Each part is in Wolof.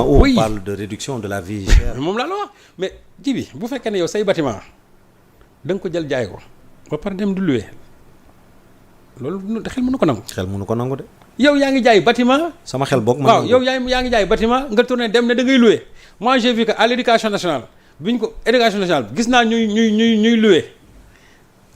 moment où on parle de réduction de la vie chère. moom laa la wax mais ji bi bu fekkee ne yow say bâtiment da nga ko jël jaay ko ba pare dem du louer loolu xel mënu ko nangu. xel mënu ko nangu de. yow yaa ngi jaay bâtiment. sama xel bokk. waaw yow yaa ngi jaay bâtiment nga tourné dem ne da ngay louer moi j'ai vu que à l'éducation nationale bi ñu ko éducation nationale gis naa ñuy louer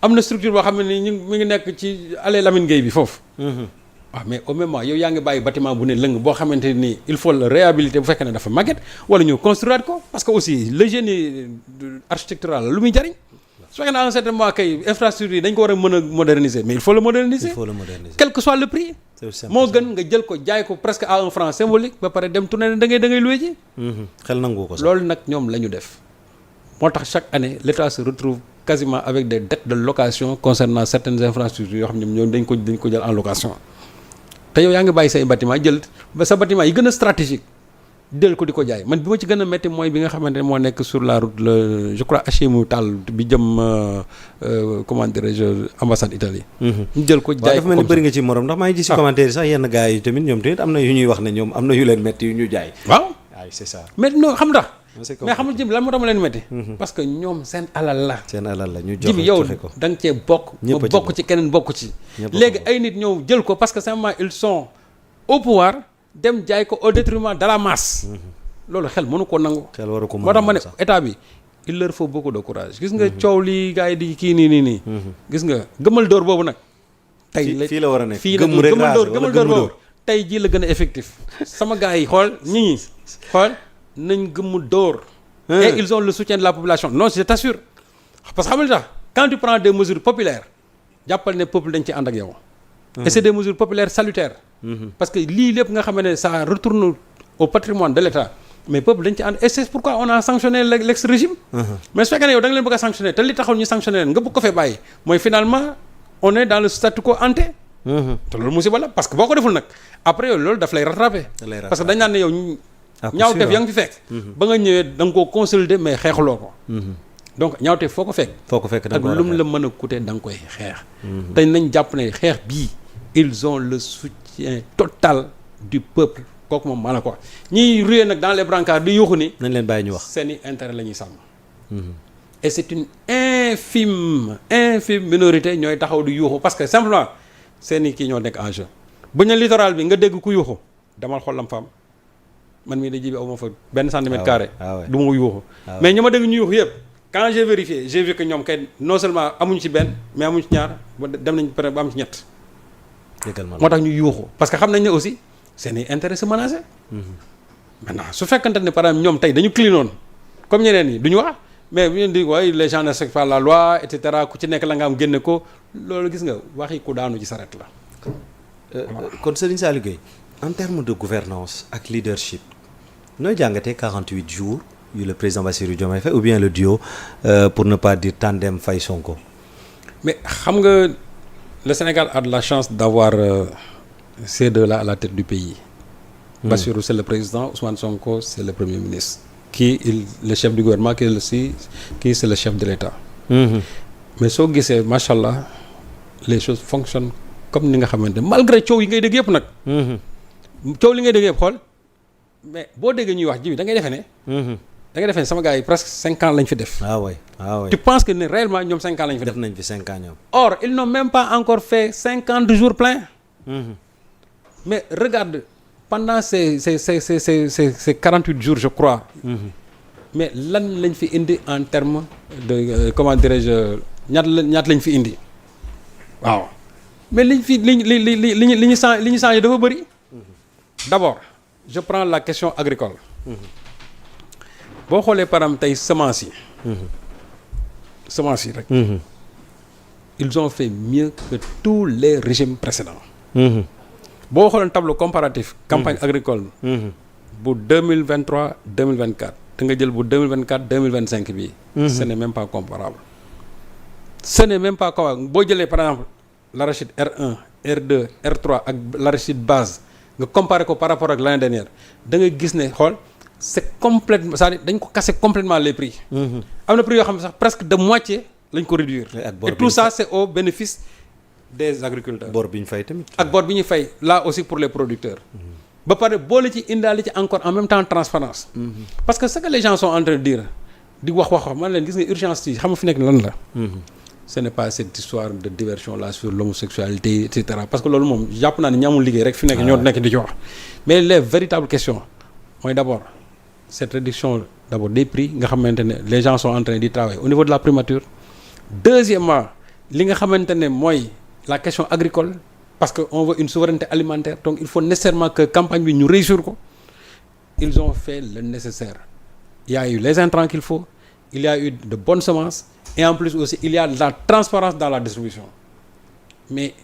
am na structure boo xam ne ni mi ngi nekk ci allée Lamine Gueye bi foofu. waaw mais au même moment yow yaa ngi bàyyi bâtiment bu ne lëng boo xamante ni il faut le réhabiliter bu fekkee ne dafa màgget wala ñu construire ko parce que aussi le génie architectural lu muy jariñ su fekkee ne à un certain moment kay infrastructure yi dañ ko war a mën a moderniser mais il faut le moderniser. Quel que soit le prix. moo gën nga jël ko jaay ko presque à un franc symbolique ba pare dem tourner ne da ngay louer ji. xel nangu ko sax loolu nag ñoom la ñu def moo tax chaque année l'État se retrouve quasiment avec des dettes de location concernant certaines infrastructures yoo xam ne ñoom dañ ko jël en location. te yow yaa ngi bàyyi say bâtiment jël ba sa bâtiment yi gën a stratégique del ko di ko jaay man bi ma ci gën a métti mooy bi nga xamante ne moo nekk sur la route je crois Hachimou Tall bi jëm comment dirais-je ambassade Italie. ñu jël ko jaay ko dafa mel ni bëri nga ci morom ndax maa ngi gis ci commentaire yi sax yenn gars yi tamit ñoom tamit am na yu ñuy wax ne ñoom am na yu leen métti yu ñu jaay. waaw c'est ça. mais non xam ndax. mais xamul jëm lan moo tax ma leen métti. parce que ñoom seen alal la. seen alal la ñu joxe yow da nga cee bokk. ma bokk ci keneen bokk ci. léegi ay nit ñëw jël ko parce que simplement ils sont au pouvoir dem jaay ko au détriment de la masse. loolu xel mënu ko nangu. xel waru ko mën moo tax ma ne état bi il leur faut beaucoup de courage. gis nga coow li gars yi di kii nii. gis nga gëmal dóor boobu nag. tey fii la war a nekk fii la gëmal dóor boobu tey jii la gën a effectif. sama gars yi xool ñi xool. nañ gëmmu dóor. et ils ont le soutien de la population non je t'assure parce que xam nga tax quand tu prends des mesures populaires jàppal ne peuple dañ ci ànd ak yow. et c'est des mesures populaires salutaires. parce que lii lépp nga xam ne ça retourne au patrimoine de l'État mais peuple dañ ci ànd et c'est pourquoi on a sanctionné l'ex-régime. mais su fekkee ne yow da nga leen bëgg a sanctionner te li taxaw ñu sanctionner leen nga bëgg ko fee bàyyi mooy finalement on est dans le statu quo ante. te loolu musiba la parce que boo ko deful nag après yow loolu daf lay rattraper. parce que dañ naan ne yow. ñaawteef yaa ngi fi fekk. ba nga ñëwee da nga koo consolider mais xeexuloo ko. donc ñaawteef foo ko fekk. ak lu mu la mën a coûter da nga koy xeex. te nañ jàpp ne xeex bii ils ont le soutien total du peuple kooku moom maa la ko wax ñiy ruer nag dans les brancards di yuuxu ni. nañ leen bàyyi ñu wax seeni intérêt la ñuy sàmm. et c'est une infime minorité ñooy taxaw di yuuxu parce que simplement seeni kii ñoo nekk en jeu. bu ñu littoral bi nga dégg ku yuuxu demal xool lam faam. man mii da ji bi aw ma fa benn centimètre carré du ma yuuxu mais ñi ma dégg ñu yuuxu yëpp quand j'ai vérifié j'ai vu que ñoom kay non seulement amuñu ci benn mais amuñu ci ñaar dem nañ peut-être ba am ci ñett moo tax ñu yuuxu parce que xam nañ ne aussi seen i intérêt se menacé maintenant su fekkante ne par exemple ñoom tey dañu clinoon comme ñeneen ñi duñu wax mais bu ñu di waaye les gens ne respectent pas la loi et cetera ku ci nekk la nga am génne ko loolu gis nga waxi ku daanu ci saret la kon Serigne Saliou Gueye en termes de gouvernance ak leadership nooy jàngatee 48 jours yu le président Bassirou Diomaye Faye ou bien le duo pour ne pas dire tandem Faye Sonko. mais xam nga le Sénégal a de la chance d'avoir ces deux-là à la tête du pays. Bassirou c'est le président, Ousmane Sonko c'est le premier ministre. le chef du gouvernement kii c'est le chef de l'État. mais soo gisee macha allah les choses fonctionnent comme ni nga xamante malgré coow yi ngay dégg yëpp nag. coow li ngay dégg yëpp xool. mais boo déggee ñuy wax ji bi da ngay defee ne. da ngay defee ne sama gars yi presque 5 ans lañ fi def. Tu penses que ne réellement ñoom 5 ans lañ fi def. def nañ fi 5 ans ñoom. Or ils n'ont même pas encore fait 50 jours pleins. Mais regarde pendant ces 48 jours je crois. mais lan lañ fi indi en termes de comment dirais-je ñaata lañ fi indi. waaw mais liñ fi li ñu changé dafa bëri. D'abord. Je prends la question agricole. boo xoolee par exemple tey semences yi rek. ils ont fait mieux que tous les régimes précédents. boo xoolee tableau comparatif. campagne agricole. bu 2023 2024 te nga jël bu 2024 2025 bii. ce n'est même pas comparable. boo jëlee par exemple l'arachide R1 R2 R3 ak l'arachide base. nga comparer ko par rapport ak l'année dernière da nga gis ne xool c'est complètement c'est-à-dire dañ ko casser complètement les prix. am na prix yoo xam ne sax presque de moitié lañ ko réduire. et tout ça c'est au bénéfice des agriculteurs. bor bi ñu fay tamit. ak bor bi ñu fay là aussi pour les producteurs. ba pare boole ci indaale ci encore en même temps transparence parce que ce que les gens sont en train de dire di wax man leen gis nga urgence yi xam nga fi nekk lan la ce n'est pas cette histoire de diversion là sur l'homosexualité et cetera parce que loolu moom jàpp naa ne ñi amul liggéey rek fi nekk ñoo nekk di ci wax mais les véritables questions mooy d'abord cette réduction d'abord des prix nga xamante ne les gens sont en train d'y travailler au niveau de la primature deuxièmement li nga xamante ne mooy la question agricole parce que on veut une souveraineté alimentaire donc il faut nécessairement que campagne bi ñu réussir ko ils ont fait le nécessaire il y a eu les intrants qu'il faut il y a eu de bonnes semences et en plus aussi il y a de la transparence dans la distribution mais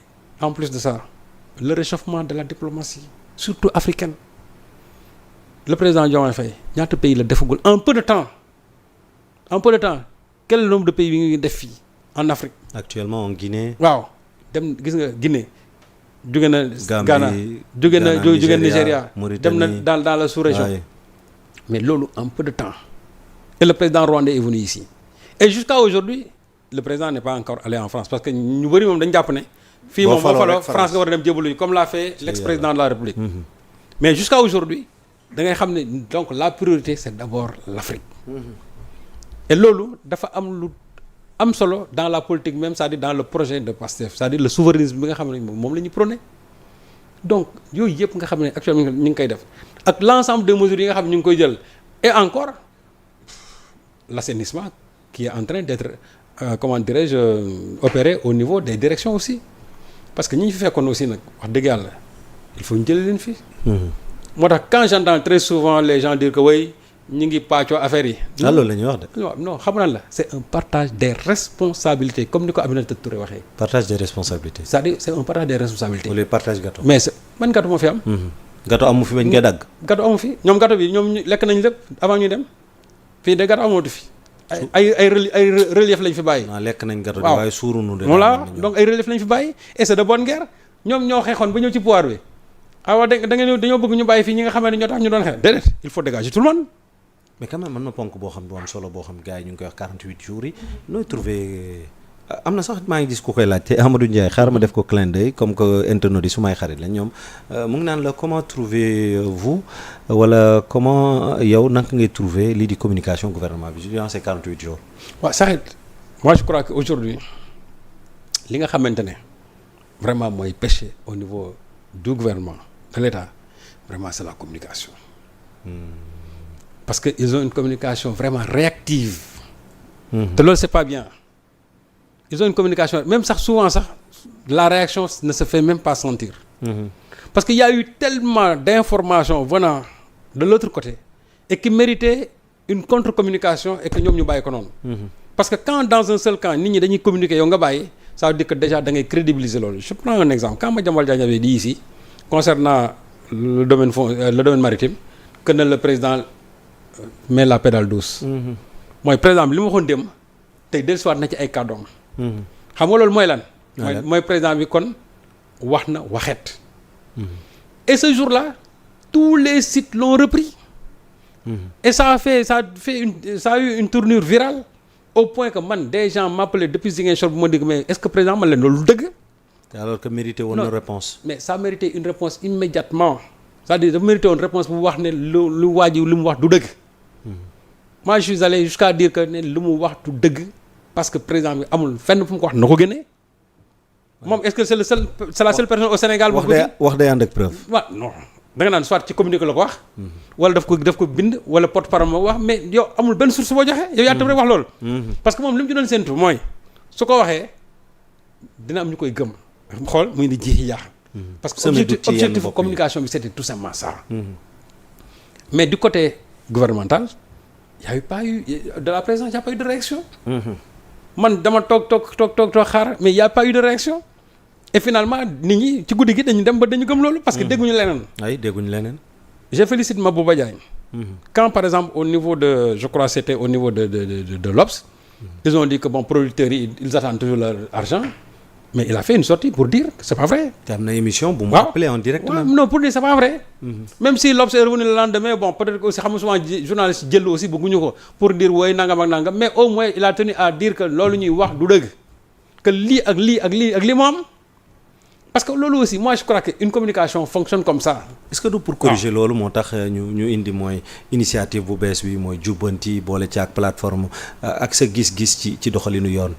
en plus de ça le réchauffement de la diplomatie surtout africaine le président Diomaye Faye ñaata pays la defagul en peu de temps quel est le nombre de pays bi ngi def fii en Afrique actuellement en Guinée waaw dem gis nga Guinée jóge na Ghana jóge na Nigéria dem na dans la sous-région mais loolu en peu de temps et le président rwandais est venu ici et jusqu'à aujourd'hui le président n'est pas encore allé en France parce que ñu bëri moom dañu jàpp ne fii moom boo faloo France nga war a dem jébalu comme l'a fait l'ex-président de la République mais jusqu'à aujourd'hui da ngay xam ne donc la priorité c'est d'abord l'Afrique et loolu dafa am lu am solo dans la politique même c'est-à-dire dans le projet de PASTEF c'est-à-dire le souverainisme bi nga xam ne moom la ñu prôné donc yooyu yëpp nga xam ne actuellement ñu ngi koy def ak l'ensemble des mesures yi nga xam ne ñu ngi koy jël et encore l'assainissement qui est en train d'être comment dirais-je opéré au niveau des directions aussi parce que ñi ñu fi fekkoon aussi nag wax dëgg yàlla il faut ñu jëlee leen fii moo tax quand j'entends très souvent les gens dire que oui ñu ngi pàccoo affaire yi. loolu la ñuy wax de. non xam naa la c'est un partage des responsabilités comme ni ko Aminata Touré waxee. partage des responsabilités. c'est-à-dire c'est un partage des responsabilités. wala partage gâteau. mais man gâteau moo fi am. gâteau amu fi bañ koy dagg. gâteau amu fi ñoom gâteau bi ñoom lekk nañ lépp avant ñuy dem fii de gâteau amatu fi. ay relief lañ fi bàyyi. lekk nañ gâteau bi waaye suurunu de. voilà donc ay relief lañ fi bàyyi et c'est de bonne guerre ñoom ñoo xeexoon ba ñëw ci pouvoir bi waaw da nga dañoo bëgg ñu bàyyi fii ñi nga xam ne ñoo tax ñu doon xeex déedéet il faut dégager tout le monde. mais quand même mën na ponk boo xam bu am solo boo xam gars yi ñu ngi koy wax 48 jours yi nooy trouver am na sax maa ngi gis ku koy laaj te Amadou Ndiaye xaaral ma def ko clin d'œil comme que internautes yi su may xarit la ñoom mu ngi naan la comment trouver vous wala comment yow naka ngay trouver lii di communication gouvernement bi durant ces 48 jours. waaw Sakhit moi je crois que aujourd'hui li nga xamante ne vraiment mooy péché au niveau du gouvernement de l'État vraiment c'est la communication. Parce que ils ont une communication vraiment réactive. te loolu c'est pas bien. Ils ont une communication même sax souvent sax la réaction ne se fait même pas sentir. Parce qu'il y a eu tellement d'informations venant de l'autre côté et qui méritaient une contre-communication et que ñoom ñu bàyyi ko noonu. Parce que quand dans un seul camp nit ñi dañuy communiquer yow nga bàyyi ça veut dire que déjà da ngay crédibiliser loolu. Je prends un exemple quand Madiambal Diagne avait dit ici concernant le domaine maritime que le président met la pédale douce. mooy président bi li ma waxoon dem tey dellusiwaat na ci ay kàddoom. xam nga loolu mooy lan. mooy président bi kon wax na waxet. et ce jour-là tous les sites l'ont repris. et ça a eu une tournure virale au point que man des gens m'appelaient depuis Ziguinchor bu ma dégg mais est-ce que président man leen loolu dëgg. alors que mérité woon na réponse. mais ça méritait une réponse immédiatement c'est-à-dire dafa mérité woon réponse bu wax ne lu waaj lu mu wax du dëgg. moi je suis allé jusqu'à dire que ne lu mu wax du dëgg parce que président bi amul fenn fu mu ko wax na ko génnee moom est-ce que c'est la seule personne au Sénégal. wax day ànd ak preuve. waaw non da nga naan soit ci communiqué la ko wax. wala daf ko bind wala porte-parole ma wax mais yow amul benn source boo joxe. yow yaa tam rek wax loolu. parce que moom li mu ci doon séntu mooy su ko waxee dina am ñu koy gëm xool muy ni jiixi jaax. parce que objectif communication bi c'était tout simplement ça. mais du côté gouvernemental. Il n'y a pas eu de la présidence, il n'y a pas eu de réaction. Man dama toog xaar mais il n'y a pas eu de réaction. Et finalement nit ñi ci guddi gi dañu dem ba dañu gëm loolu. parce que dégguñu leneen. ay dégguñu leneen. Je félicite Mabouba Diagne. Quand par exemple au niveau de je crois c'était au niveau de l'Obs. Ils ont dit que bon producteurs yi ils attendent toujours leur argent. Mais il a fait une sortie pour dire que c'est pas vrai. te am na émission bu mu appelé en direct. non pour dire c'est pas vrai. Même si l'Obs est revenu le lendemain bon peut-être que aussi xam nga souvent journaliste jël aussi bëgguñu ko pour dire woy nangam ak nangam mais au moins il a tenu à dire que loolu ñuy wax du dëgg. que lii ak lii ak lii ak lii moo am parce que loolu aussi moi je crois que une communication fonctionne comme ça. est-ce que du pour corriger loolu moo tax ñu indi mooy initiative bu bees bi mooy jubbanti boole ci ak plateforme ak sa gis-gis ci doxalinu yoon.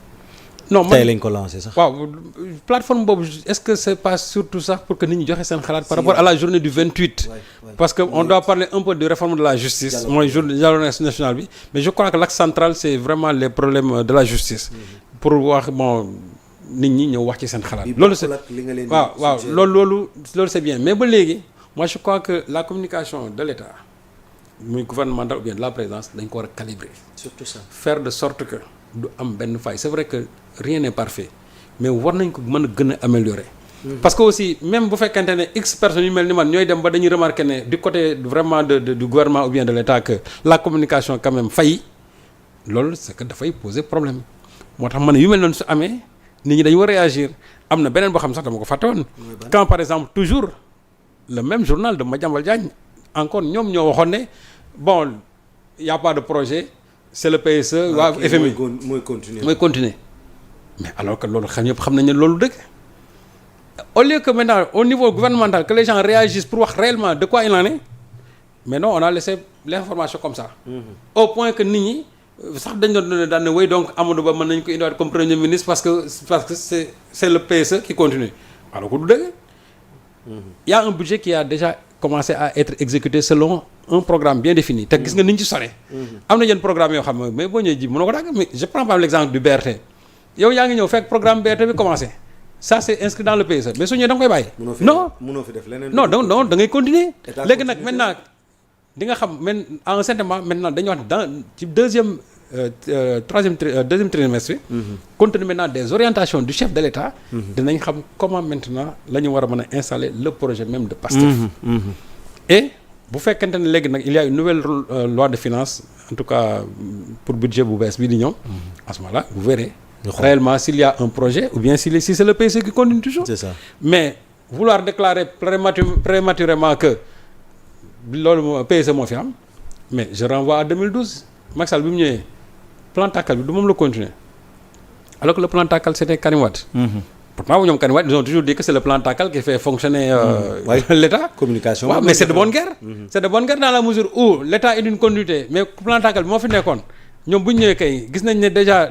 non tey lañ ko lancé sax. waaw plateforme boobu est-ce que c'est pas surtout sax pour que nit ñi joxe seen xalaat par rapport à la journée du 28. parce que on doit parler un peu de réforme de la justice. mooy journée nationale bi. mais je crois que l'axe central c'est vraiment les problèmes de la justice. pour wax bon nit ñi ñëw wax ci seen xalaat. loolu c'est waaw loolu c'est bien mais ba léegi moi je crois que la communication de l'État muy gouvernemental ou bien de la présidence dañ ko war a calibrer. surtout ça. faire de sorte que du am benn faille c'est vrai que rien n'est parfait mais war nañ ko mën a gën a améliorer. parce que aussi même bu fekkente ne x personnes yu mel ni man ñooy dem ba dañuy remarquer ne du côté vraiment du gouvernement ou bien de l'État que la communication quand même faillit loolu c'est que dafay poser problème moo tax ma ne yu mel noonu su amee nit ñi dañu war a réagir am na beneen boo xam sax dama ko fàtte woon. quand par exemple toujours le même journal de Madiambal Diagne encore ñoom ñoo waxoon ne bon y a pas de projet c'est le PSE waa FMI mooy continuer mais alors que loolu ñëpp xam nañ ne loolu dëgg au lieu que maintenant au niveau gouvernemental que les gens réagissent pour wax réellement de quoi il en est mais non on a laissé l'information comme ça. Au point que nit ñi sax dañ doon daan ne way donc Amadou Ba mën nañu ko indiwaat comme premier ministre parce que c'est le PSE qui continue alors que du dëgg. Il y a un budget qui a déjà commencé à être exécuté selon un programme bien défini te gis nga ni ñu ci sore. am na yenn programme yoo xam ne mais boo ñëwee ji mënoo ko dagg mais je prends par l'exemple du BRT yow yaa ngi ñëw fekk programme BRT bi commencé ça c'est inscrit dans le PSE mais su ñëwee da nga koy bàyyi. mënoo fi def leneen. non da ngay continuer. léegi nag maintenant di nga xam à un certain moment maintenant dañuy wax dans ci deuxième trimestre bi. compte tenu maintenant des orientations du chef de l'État. dinañ xam comment maintenant la ñu war a mën a installer le projet même de Pastef. et bu fekkente ne léegi nag il y a une nouvelle loi de finances en tout cas pour budget bu bees bii di ñëw. à ce moment-là vous verrez. réellement s'il y a un projet ou bien si c'est le PSE qui continue toujours. C'est ça. Mais vouloir déclarer prématurément que loolu PSE moo fi am mais je renvoie à 2012 Macky Sall bi mu ñëwee plan Takkal bi du moom la continuer alors que le plan Takkal c'était Karim Wade. Pourtant ñoom Karim Wade ils ont toujours dit que c'est le plan Takkal qui fait fonctionner l'État. Communication. waaw mais c'est de bonne guerre. C'est de bonne guerre dans la mesure où l'État est d'une continuité mais plan Takkal bi moo fi nekkoon. ñoom bu ñu ñëwee kay gis nañ ne déjà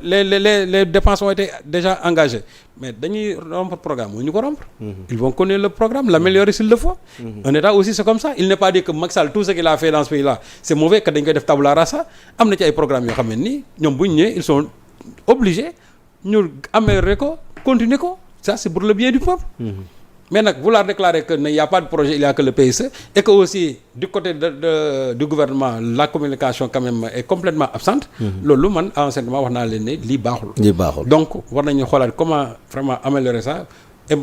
les dépenses ont été déjà engagées mais dañuy rompre programme ñu ko rompre. Ils vont connaître le programme l'améliorer s'il le faut. Un État aussi c'est comme ça il n'est pas dit que Macky Sall tout ce qu'il a fait dans ce pays-là c'est mauvais que dañ koy def tabula rasa am na ci ay programmes yoo xam ne nii ñoom bu ñu ñëwee ils sont obligés ñu améliorer ko continuer ko ça c'est pour le bien du peuple. Mais nag vouloir déclarer que il n'y a pas de projet il y a que le PSE et que aussi du côté du gouvernement la communication quand même est complètement absente. loolu man à un certain moment wax naa leen ne lii baaxul. Donc war nañu xoolaat comment vraiment améliorer ça et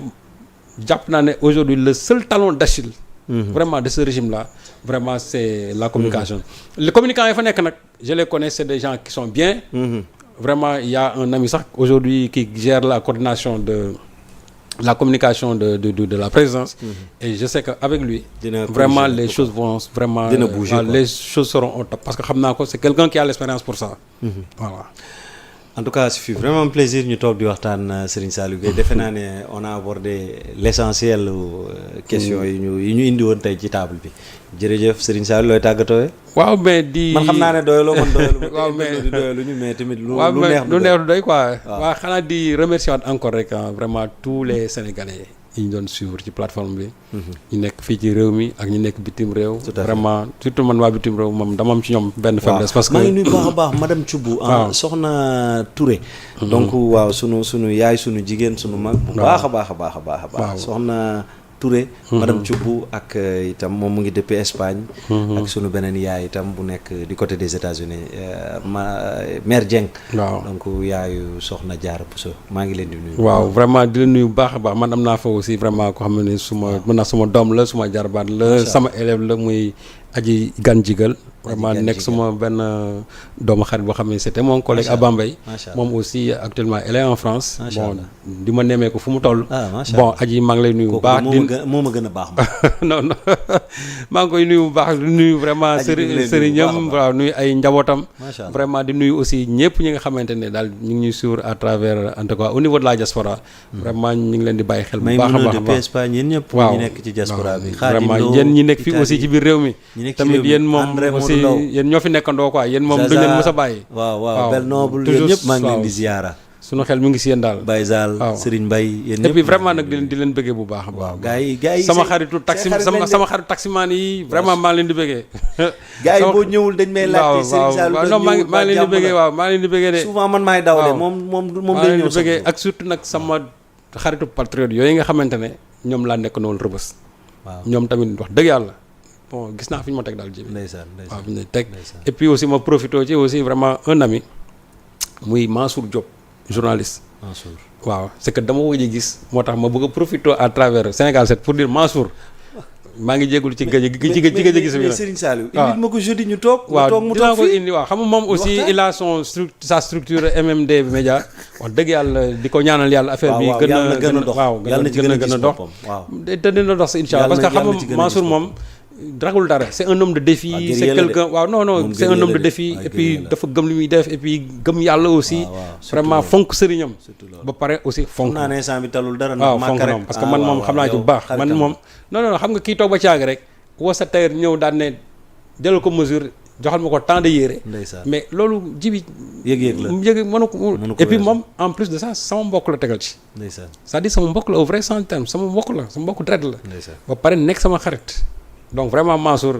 jàpp naa ne aujourd'hui le seul talon d'Achille. Vraiment de ce régime-là vraiment c'est la communication. Les communicants yi fa nekk nag je les connais c'est des gens qui sont bien. Vraiment il y a un ami sax aujourd'hui qui gère la coordination de la communication de la présidence. Et je sais qu'avec lui vraiment les choses vont vraiment bouger, les choses seront au top parce que xam naa ko c'est quelqu'un qui a l'expérience pour ça. Voilà. En tout cas ce fut vraiment un plaisir ñu toog di waxtaan Serigne Saliou Gueye defe naa ne on a abordé l'essentiel questions yi ñu indi woon tey ci table bi jërëjëf Serigne Saliou looy tàggatoo. waaw mais di man xam naa ne doyaloo man doyalu. waaw mais di doyalu ñu mais tamit lu neex du doy quoi. waaw xanaa di remercier waat encore rek vraiment tous les Sénégalais yi ñu doon suivre ci plateforme bi. ñu nekk fii ci réew mi ak ñu nekk bitim réew. vraiment surtout man waa bitim réew moom dama am ci ñoom benn faiblesse. parce que maa ngi nuyu baax a baax madame Thioubou. soxna Touré. donc waaw sunu yaay sunu jigéen sunu mag. bu baax a baax. soxna Touré. madame Thioubou ak itam moom mu ngi depuis Espagne. ak sunu beneen yaay itam bu nekk du côté des États-Unis mère Dieng. waaw donc yaayu soxna Diarra Bousso maa ngi leen di nuyu. waaw vraiment di la nuyu bu baax a baax man am naa fa aussi vraiment ko xam ne suma mën naa suma doom la suma jarbaat la sama élève la muy Aji Gan Jigal vraiment nekk suma benn doomu xarit boo xam ne c'était mon collègue à Bambey moom aussi actuellement elle est en France bon di ma nemee ko fu mu toll bon Aji maa ngi lay nuyu bu baax moo ma gën a baax non non maa ngi koy nuyu bu baax di nuyu vraiment sëriñam waaw nuyu ay njabootam vraiment di nuyu aussi ñëpp ñi nga xamante ne daal ñu ngi ñuy suivre à travers en tout cas au niveau de la diaspora vraiment ñu ngi leen di bàyyi xel bu baax a baax depuis Espagne yéen ñëpp ñi nekk ci diaspora bi vraiment yéen ñi nekk fii aussi ci biir réew mi tamit yéen moom aussi yéen ñoo fi nekkandoo quoi yéen moom duñ leen mës a bàyyi waaw bel noble yéen ñëpp maa ngi leen di ziyaara sunu xel mi ngi si yéen daal Baye Zal Serigne Mbaye yéen ñëpp et puis vraiment nag di leen bëggee bu baax a baax gars yi sama xaritu taximaan yi vraiment maa ngi leen di bëggee gars yi boo ñëwul dañ may laajte Serigne Sall non maa ngi leen di bëggee waaw maa ngi leen di bëggee de souvent man maay dawle moom day ñëw bëggee ak surtout nag sama xaritu patriote yooyu nga xamante ne ñoom laa nekk noonu Rëbës waaw ñoom tamit wax dëgg yàlla bon gis naa fi ñu ma teg daal ji ndeysaan waaw fi ñu teg et puis aussi ma profité ci aussi vraiment un ami muy Mansour Diop journaliste Mansour waaw c'est que dama wëj a gis moo tax ma bëgg a profité à travers Sénégal 7 pour dire Mansour maa ngi jégalu ci gëj a gis bi Serigne Saliou indi ma ko jeudi ñu toog waaw dinaa ko indi waaw xam nga moom aussi il a sa structure MMD Média wax dëgg yàlla di ko ñaanal yàlla affaire bi gën a dox waaw gën a dox te dina dox si incha allah parce que xam nga Mansour moom ragul dara c'est un homme de défi c'est quelqu'un waaw non c'est un homme de défi et puis dafa gëm li muy def et puis gëm yàlla aussi vraiment fonk sëriñam ba pare aussi fonk naa ne sant bi talul dara waaw fonk noom parce que man moom xam naa ci bu baax man moom non xam nga kii toog ba caag rek woo sa tailleur ñëw daan ne jëlal ko mesure joxal ma ko temps de yére mais loolu jibi yëg mënu ko et puis moom en plus de ça sama mbokk la tegal ci c'est-à-dire sama mbokk la au vrai sens terme sama mbokk dret la ba pare nekk sama xarit donc vraiment Mansour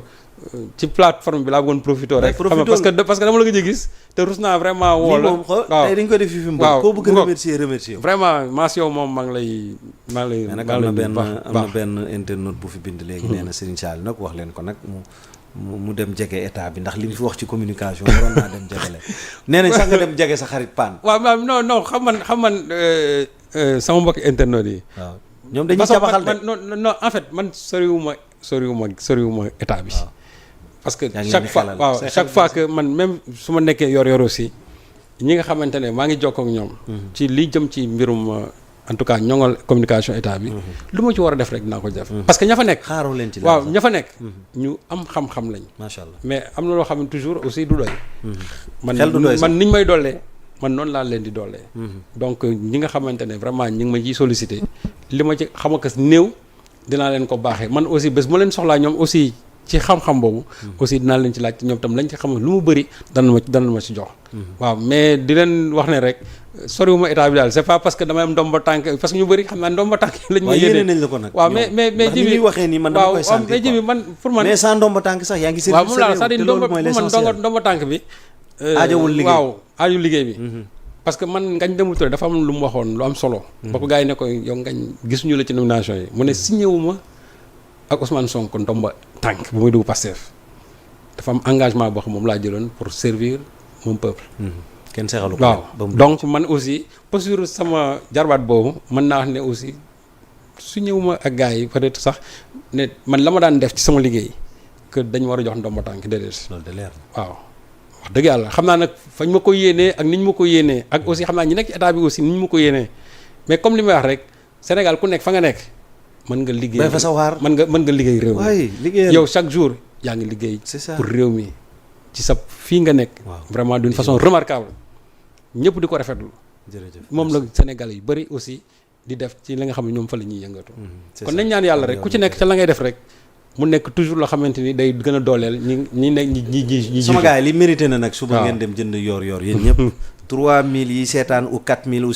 ci plateforme bi laa bëggoon profité rek parce que dama la gëj a gis te rus naa vraiment woo la waaw tey dañ ko def fi mu koo bëgg remercier vraiment Mansour moom maa ngi lay mais nag am na benn internaute bu fi bind léegi nee na Serigne Sall nag wax leen ko nag mu dem jege état bi ndax li mu fi wax ci communication waroon naa dem jege leen nee nañ sax nga dem jege sa xarit Paan waaw non xam man sama mbokk internaute yi waaw ñoom dañuy cabaxal de non en fait man soriwuma état bi parce que chaque fois que man même su ma nekkee yor aussi ñi nga xamante ne maa ngi jokkoo ak ñoom ci li jëm ci mbirum en tout cas ñoŋal communication état bi lu ma ci war a def rek dinaa ko def parce que ña fa nekk xaaru leen ci waaw ña fa nekk ñu am xam-xam lañ macha allah mais am na loo xam ne toujours aussi du doy man niñ may dollee man noonu laa leen di doolee donc ñi nga xamante ne vraiment ñi ngi ma ciy sollicité li ma ci xam nga néew dinaa leen ko baaxee man aussi bés bu ma leen soxlaa ñoom aussi ci xam-xam boobu aussi dinaa leen ci laaj ñoom tam lañ ci xam lu mu bëri dana ma ci jox waaw mais di leen wax ne rek soriwuma état bi daal c'est pas parce que damay am ndomba tànk parce que ñu bëri xam naa ndomba tànk lañ ma yéene nañ la ko nag waaw mais jibi waxee nii man dama koy sentir mais jibi man pour man mais sans ndomba tànk sax yaa ngi service waaw moom laa c'est-à-dire ndomba tànk bi aajowul liggéey waaw aaju liggéey bi parce que man Ngagne Demba Touré dafa am lu mu waxoon lu am solo ba ko gars yi ne ko yow Ngagne gisuñu la ci nomination yi mu ne signé wu ma ak Ousmane Sonko ndomba tànk bu muy dugg Pastef dafa am engagement boo xam moom laa jëloon pour servir mon peuple kenn seexalu ko waaw donc man aussi posture sama jarbaat boobu mën naa wax ne aussi signé wu ma ak gars yi peut-être sax ne man la ma daan def ci sama liggéey que dañ war a jox ndomba tànk déedéet loolu de leer waaw wax dëgg yàlla xam naa nag fañ ma ko yéenee ak niñ ma ko yéenee ak aussi xam naa ñi nekk ci état bi aussi niñ ma ko yéenee mais comme li may wax rek Sénégal ku nekk fa nga nekk mën nga liggéey fa sa waar mën nga liggéey réew mi yow chaque jour yaa ngi liggéey pour réew mi ci sa fii nga nekk vraiment d'une façon remarquable ñëpp di ko rafetlu jërëjëf moom la Sénégalais yu bëri aussi di def ci li nga xam ne ñoom fa la ñuy yëngatu kon nañ ñaan yàlla rek ku ci nekk ca la ngay def rek mu nekk toujours loo xamante ni day gën a dooleel ñi nekk ñi sama gars yi li mérité na nag suba ngeen dem jënd yor yéen ñëpp 3000 yi seetaan ou 4000 ou